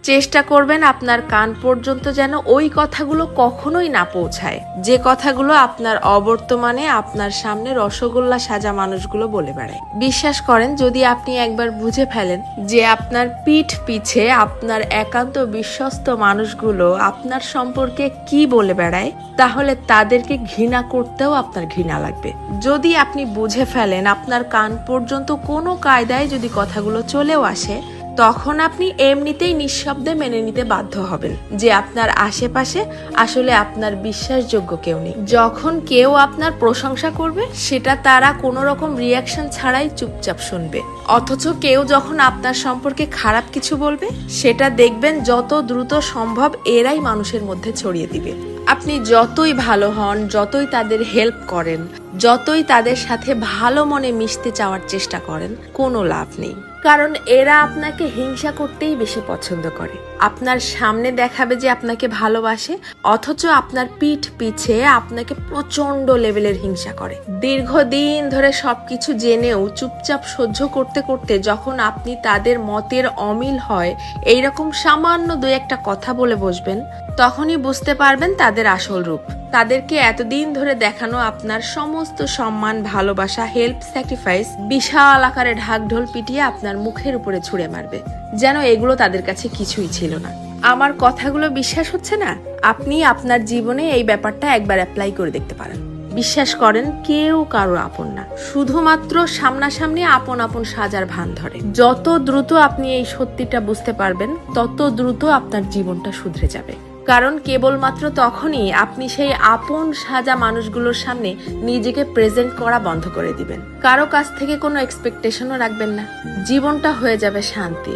চেষ্টা করবেন আপনার কান পর্যন্ত যেন ওই কথাগুলো কখনোই না পৌঁছায়, যে কথাগুলো আপনার অবর্তমানে আপনার সামনে রসগোল্লা সাজা মানুষগুলো বলে বেড়ায়। বিশ্বাস করেন, যদি আপনি একবার বুঝে ফেলেন যে আপনার পিঠ পিছে আপনার একান্ত বিশ্বস্ত মানুষগুলো আপনার সম্পর্কে কি বলে বেড়ায়, তাহলে তাদেরকে ঘৃণা করতেও আপনার ঘৃণা লাগবে। যদি আপনি বুঝে ফেলেন আপনার কান পর্যন্ত কোনো কায়দায় যদি কথাগুলো চলেও আসে, তখন আপনি এমনিতেই নিঃশব্দে মেনে নিতে বাধ্য হবেন যে আপনার আশেপাশে আসলে আপনার বিশ্বাসযোগ্য কেউ নেই। যখন কেউ আপনার প্রশংসা করবে, সেটা তারা কোনো রকম রিয়াকশন ছাড়াই চুপচাপ শুনবে। অথচ কেউ যখন আপনার সম্পর্কে খারাপ কিছু বলবে, সেটা দেখবেন যত দ্রুত সম্ভব এরাই মানুষের মধ্যে ছড়িয়ে দিবে। আপনি যতই ভালো হন, যতই তাদের হেল্প করেন, যতই তাদের সাথে ভালো মনে মিশতে চাওয়ার চেষ্টা করেন, কোনো লাভ নেই। কারণ এরা আপনাকে হিংসা করতেই বেশি পছন্দ করে। আপনার সামনে দেখাবে যে আপনাকে ভালোবাসে, অথচ আপনার পিঠ পিছে আপনাকে প্রচন্ড লেভেলের হিংসা করে। দীর্ঘদিন ধরে সবকিছু জেনেও চুপচাপ সহ্য করতে করতে যখন আপনি তাদের মতের অমিল হয় এইরকম সামান্য দুই একটা কথা বলে বসবেন, তখনই বুঝতে পারবেন তাদের আসল রূপ। তাদেরকে এতদিন ধরে দেখানো আপনার সমস্ত সম্মান, ভালোবাসা, হেল্প, স্যাক্রিফাইস বিশাল আকারে ঢাকঢোল পিটিয়ে আপনার মুখের উপরে ছুঁড়ে মারবে, যেন এগুলো তাদের কাছে কিছুই ছিল না। আমার কথাগুলো বিশ্বাস হচ্ছে না? আপনি আপনার জীবনে এই ব্যাপারটা একবার অ্যাপ্লাই করে দেখতে পারেন। বিশ্বাস করেন, কেউ কারো আপন না, শুধুমাত্র সামনাসামনি আপন আপন সাজার ভান ধরে। যত দ্রুত আপনি এই সত্যিটা বুঝতে পারবেন, তত দ্রুত আপনার জীবনটা শুধরে যাবে। কারণ কেবলমাত্র তখনই আপনি সেই আপন সাজা মানুষগুলোর সামনে নিজেকে প্রেজেন্ট করা বন্ধ করে দিবেন। কারো কাছ থেকে কোনো এক্সপেকটেশনও রাখবেন না। জীবনটা হয়ে যাবে শান্তি।